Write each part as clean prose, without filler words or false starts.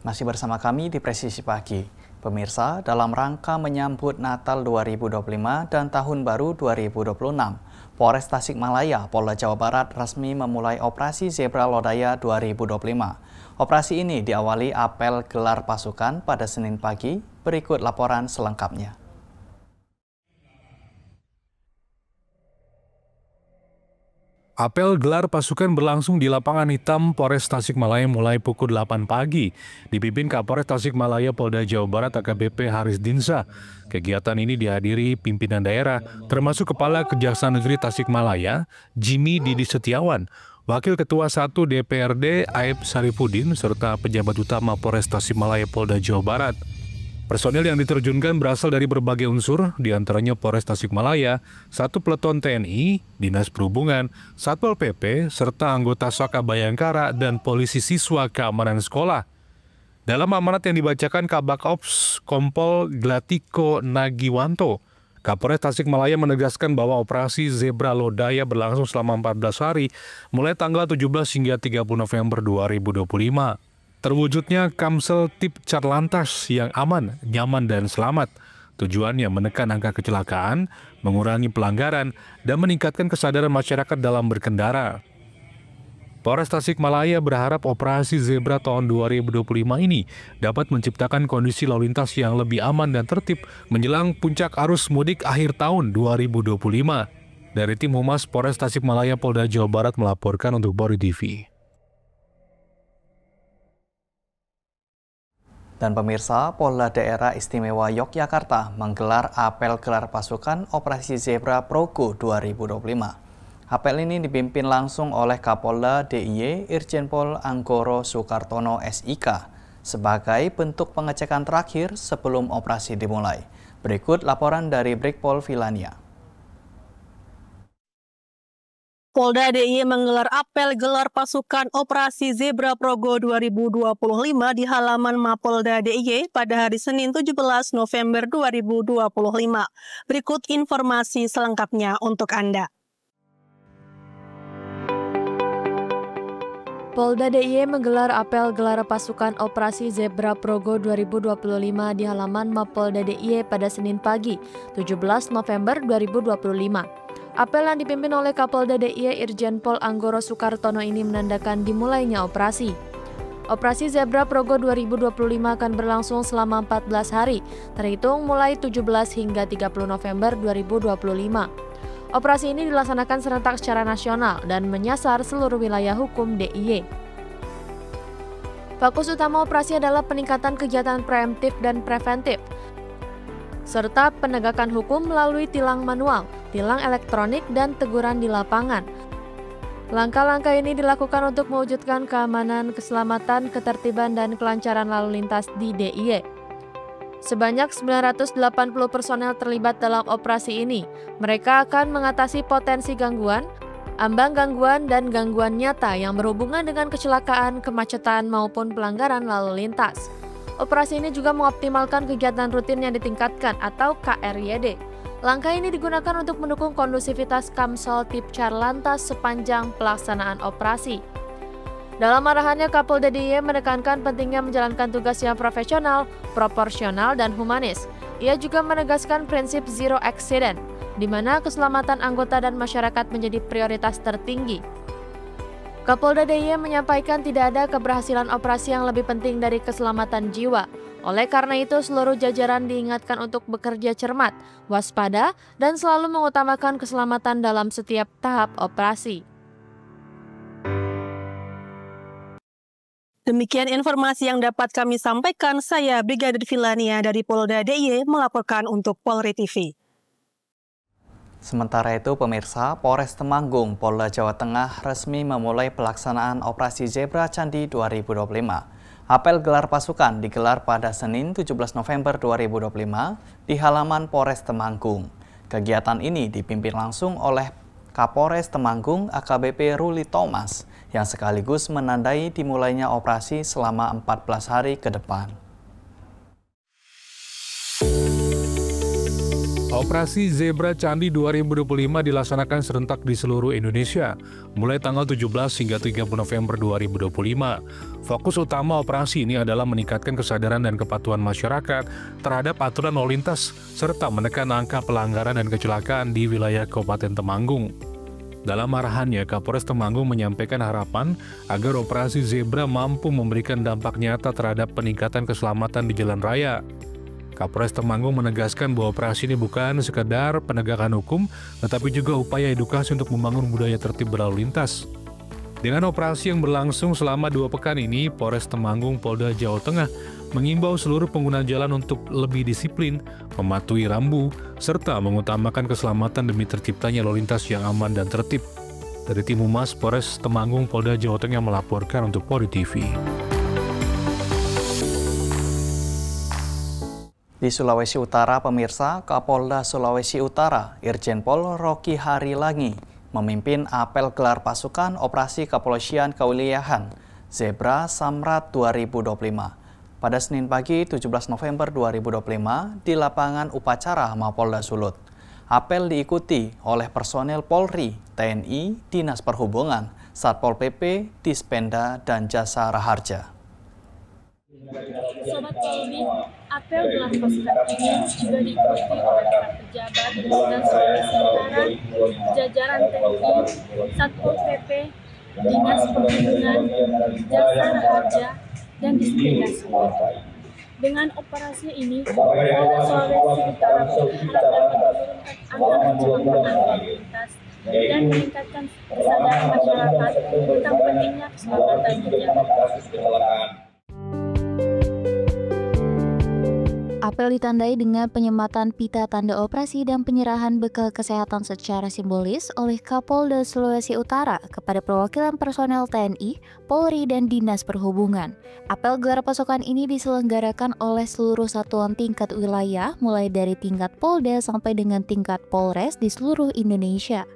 Masih bersama kami di Presisi Pagi. Pemirsa, dalam rangka menyambut Natal 2025 dan Tahun Baru 2026, Polres Tasikmalaya, Polda Jawa Barat resmi memulai operasi Zebra Lodaya 2025. Operasi ini diawali apel gelar pasukan pada Senin pagi. Berikut laporan selengkapnya. Apel gelar pasukan berlangsung di lapangan hitam Polres Tasikmalaya mulai pukul 8 pagi. Dipimpin Kapolres Tasikmalaya Polda Jawa Barat AKBP Haris Dinsa. Kegiatan ini dihadiri pimpinan daerah, termasuk Kepala Kejaksaan Negeri Tasikmalaya, Jimmy Didi Setiawan, Wakil Ketua 1 DPRD Aib Sarifudin, serta pejabat utama Polres Tasikmalaya Polda Jawa Barat. Personil yang diterjunkan berasal dari berbagai unsur, diantaranya Polres Tasikmalaya, 1 Peleton TNI, Dinas Perhubungan, Satpol PP, serta anggota Saka Bayangkara dan Polisi Siswa Keamanan Sekolah. Dalam amanat yang dibacakan Kabak Ops Kompol Glatiko Nagiwanto, Kapolres Tasikmalaya menegaskan bahwa operasi Zebra Lodaya berlangsung selama 14 hari, mulai tanggal 17 hingga 30 November 2025. Terwujudnya Kamsel Tip Carlantas yang aman, nyaman, dan selamat. Tujuannya menekan angka kecelakaan, mengurangi pelanggaran, dan meningkatkan kesadaran masyarakat dalam berkendara. Polres Tasikmalaya berharap operasi Zebra tahun 2025 ini dapat menciptakan kondisi lalu lintas yang lebih aman dan tertib menjelang puncak arus mudik akhir tahun 2025. Dari tim Humas Polres Tasikmalaya Polda Jawa Barat melaporkan untuk Polri TV. Dan pemirsa, Polda Daerah Istimewa Yogyakarta menggelar apel gelar pasukan Operasi Zebra Progo 2025. Apel ini dipimpin langsung oleh Kapolda DIY Irjen Pol Anggoro Sukartono SIK sebagai bentuk pengecekan terakhir sebelum operasi dimulai. Berikut laporan dari Brigpol Vilania. Polda DIY menggelar apel gelar pasukan Operasi Zebra Progo 2025 di halaman Mapolda DIY pada hari Senin 17 November 2025. Berikut informasi selengkapnya untuk Anda. Polda DIY menggelar apel gelar pasukan Operasi Zebra Progo 2025 di halaman Mapolda DIY pada Senin pagi, 17 November 2025. Apel yang dipimpin oleh Kapolda DIY Irjen Pol Anggoro Sukartono ini menandakan dimulainya operasi. Operasi Zebra Progo 2025 akan berlangsung selama 14 hari, terhitung mulai 17 hingga 30 November 2025. Operasi ini dilaksanakan serentak secara nasional dan menyasar seluruh wilayah hukum DIY. Fokus utama operasi adalah peningkatan kegiatan preemptif dan preventif, serta penegakan hukum melalui tilang manual, tilang elektronik, dan teguran di lapangan. Langkah-langkah ini dilakukan untuk mewujudkan keamanan, keselamatan, ketertiban, dan kelancaran lalu lintas di DIY. Sebanyak 980 personel terlibat dalam operasi ini. Mereka akan mengatasi potensi gangguan, ambang gangguan, dan gangguan nyata yang berhubungan dengan kecelakaan, kemacetan, maupun pelanggaran lalu lintas. Operasi ini juga mengoptimalkan kegiatan rutin yang ditingkatkan atau KRYD. Langkah ini digunakan untuk mendukung kondusivitas Kamsel Tip Carlantas sepanjang pelaksanaan operasi. Dalam arahannya, Kapolda DIY menekankan pentingnya menjalankan tugas yang profesional, proporsional, dan humanis. Ia juga menegaskan prinsip zero accident, di mana keselamatan anggota dan masyarakat menjadi prioritas tertinggi. Kapolda DIY menyampaikan tidak ada keberhasilan operasi yang lebih penting dari keselamatan jiwa. Oleh karena itu, seluruh jajaran diingatkan untuk bekerja cermat, waspada, dan selalu mengutamakan keselamatan dalam setiap tahap operasi. Demikian informasi yang dapat kami sampaikan. Saya Brigadir Vilania dari Polda DIY melaporkan untuk Polri TV. Sementara itu, pemirsa, Polres Temanggung, Polda Jawa Tengah resmi memulai pelaksanaan Operasi Zebra Candi 2025. Apel gelar pasukan digelar pada Senin 17 November 2025 di halaman Polres Temanggung. Kegiatan ini dipimpin langsung oleh Kapolres Temanggung AKBP Ruli Thomas yang sekaligus menandai dimulainya operasi selama 14 hari ke depan. Operasi Zebra Candi 2025 dilaksanakan serentak di seluruh Indonesia, mulai tanggal 17 hingga 30 November 2025. Fokus utama operasi ini adalah meningkatkan kesadaran dan kepatuhan masyarakat terhadap aturan lalu lintas, serta menekan angka pelanggaran dan kecelakaan di wilayah Kabupaten Temanggung. Dalam arahannya, Kapolres Temanggung menyampaikan harapan agar operasi Zebra mampu memberikan dampak nyata terhadap peningkatan keselamatan di jalan raya. Kapolres Temanggung menegaskan bahwa operasi ini bukan sekedar penegakan hukum, tetapi juga upaya edukasi untuk membangun budaya tertib berlalu lintas. Dengan operasi yang berlangsung selama 2 pekan ini, Polres Temanggung, Polda Jawa Tengah mengimbau seluruh pengguna jalan untuk lebih disiplin, mematuhi rambu, serta mengutamakan keselamatan demi terciptanya lalu lintas yang aman dan tertib. Dari tim Humas Polres Temanggung, Polda Jawa Tengah melaporkan untuk Polri TV. Di Sulawesi Utara, pemirsa, Kapolda Sulawesi Utara, Irjen Pol Rocky Harilangi, memimpin apel gelar pasukan operasi kepolisian kewilayahan Zebra Samrat 2025 pada Senin pagi 17 November 2025 di lapangan upacara Mapolda Sulut. Apel diikuti oleh personel Polri, TNI, Dinas Perhubungan, Satpol PP, Dispenda, dan Jasa Raharja. Sobat Polri, apel gelar pasukan ini juga diikuti oleh para pejabat Polda Sulawesi Utara, jajaran TNI, Satpol PP, Dinas Perhubungan, Jasa Raharja, dan Dispenda Sulut. Dengan operasi ini, Polda Sulawesi Utara berharap dapat menurunkan angka kecelakaan lalu lintas dan meningkatkan kesadaran masyarakat tentang pentingnya keselamatan di jalan. Apel ditandai dengan penyematan pita tanda operasi dan penyerahan bekal kesehatan secara simbolis oleh Kapolda Sulawesi Utara kepada perwakilan personel TNI, Polri, dan Dinas Perhubungan. Apel gelar pasukan ini diselenggarakan oleh seluruh satuan tingkat wilayah, mulai dari tingkat Polda sampai dengan tingkat Polres di seluruh Indonesia.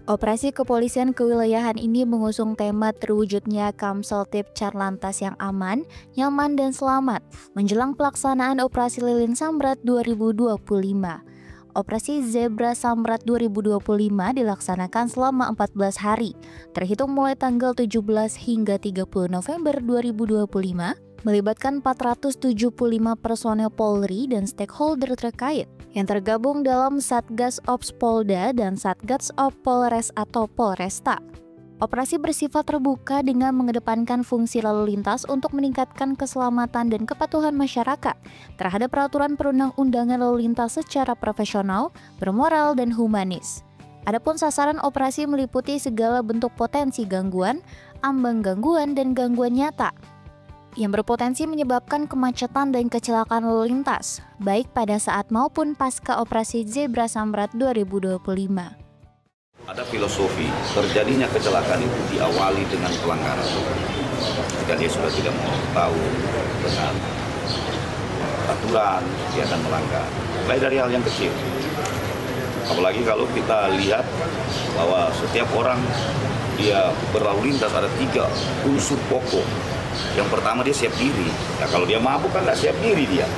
Operasi kepolisian kewilayahan ini mengusung tema terwujudnya Kamseltib Carlantas yang aman, nyaman, dan selamat menjelang pelaksanaan Operasi Lilin Samrat 2025. Operasi Zebra Samrat 2025 dilaksanakan selama 14 hari, terhitung mulai tanggal 17 hingga 30 November 2025, melibatkan 475 personel Polri dan stakeholder terkait yang tergabung dalam Satgas Ops Polda dan Satgas Ops Polres atau Polresta. Operasi bersifat terbuka dengan mengedepankan fungsi lalu lintas untuk meningkatkan keselamatan dan kepatuhan masyarakat terhadap peraturan perundang-undangan lalu lintas secara profesional, bermoral, dan humanis. Adapun sasaran operasi meliputi segala bentuk potensi gangguan, ambang gangguan, dan gangguan nyata yang berpotensi menyebabkan kemacetan dan kecelakaan lalu lintas, baik pada saat maupun pasca operasi Zebra Samrat 2025. Ada filosofi, terjadinya kecelakaan itu diawali dengan pelanggaran. Jika dia sudah tidak mau tahu dengan aturan, dia akan melanggar. Mulai dari hal yang kecil. Apalagi kalau kita lihat bahwa setiap orang dia berlalu lintas ada 3 unsur pokok. Yang pertama dia siap diri. Ya, kalau dia mabuk kan nggak siap diri dia,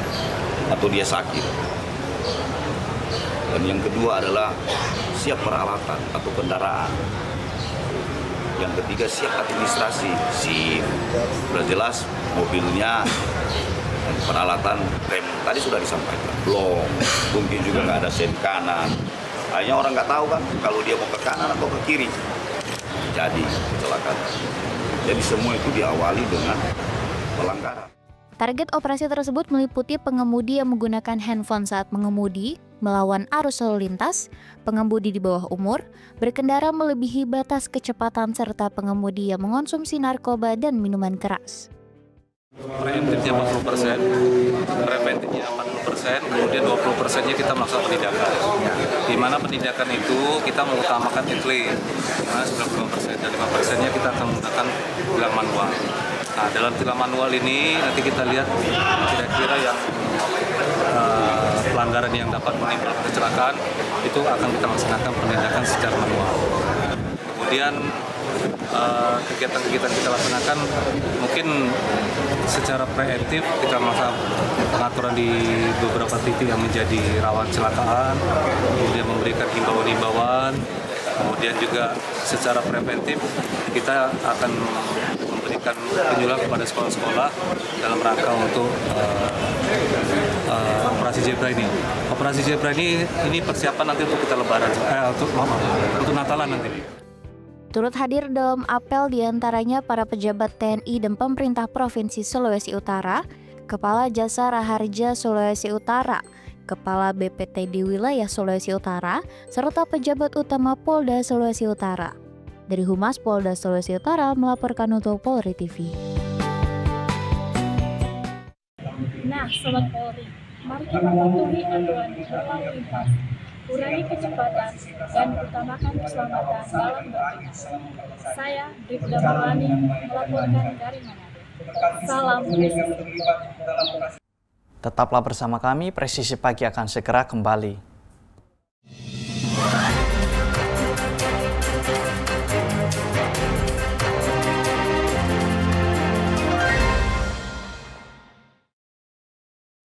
atau dia sakit. Dan yang kedua adalah siap peralatan atau kendaraan. Yang ketiga siap administrasi, sudah jelas mobilnya dan peralatan rem tadi sudah disampaikan. Belum, mungkin juga nggak ada sen kanan. Hanya orang nggak tahu kan kalau dia mau ke kanan atau ke kiri. Jadi kecelakaan. Jadi semua itu diawali dengan pelanggaran. Target operasi tersebut meliputi pengemudi yang menggunakan handphone saat mengemudi, melawan arus lalu lintas, pengemudi di bawah umur, berkendara melebihi batas kecepatan, serta pengemudi yang mengonsumsi narkoba dan minuman keras. Preventifnya 40%, preventifnya 40%, kemudian 20%-nya kita melakukan penindakan. Di mana penindakan itu kita mengutamakan etle, di mana 95% dan 5%-nya kita akan menggunakan tilang manual. Nah, dalam tilang manual ini nanti kita lihat kira-kira yang pelanggaran yang dapat menimbulkan kecelakaan itu akan kita laksanakan penindakan secara manual. Kemudian kegiatan-kegiatan kita laksanakan mungkin secara preemptif kita melakukan pengaturan di beberapa titik yang menjadi rawan kecelakaan, kemudian memberikan himbauan-himbauan, kemudian juga secara preventif kita akan memberikan penyuluhan kepada sekolah-sekolah dalam rangka untuk operasi Zebra ini. Operasi Zebra ini persiapan nanti untuk kita Lebaran, untuk Natalan nanti. Turut hadir dalam apel diantaranya para pejabat TNI dan pemerintah Provinsi Sulawesi Utara, Kepala Jasa Raharja Sulawesi Utara, Kepala BPTD Wilayah Sulawesi Utara, serta pejabat utama Polda Sulawesi Utara. Dari Humas Polda Sulawesi Utara melaporkan untuk Polri TV. Nah, Sobat Polri, mari kita patuhi aturan berlalu lintas, kurangi kecepatan, dan utamakan keselamatan dalam berkendara. Saya, Bribda Marwani, melaporkan dari Manado. Salam presisi. Tetaplah bersama kami, Presisi Pagi akan segera kembali.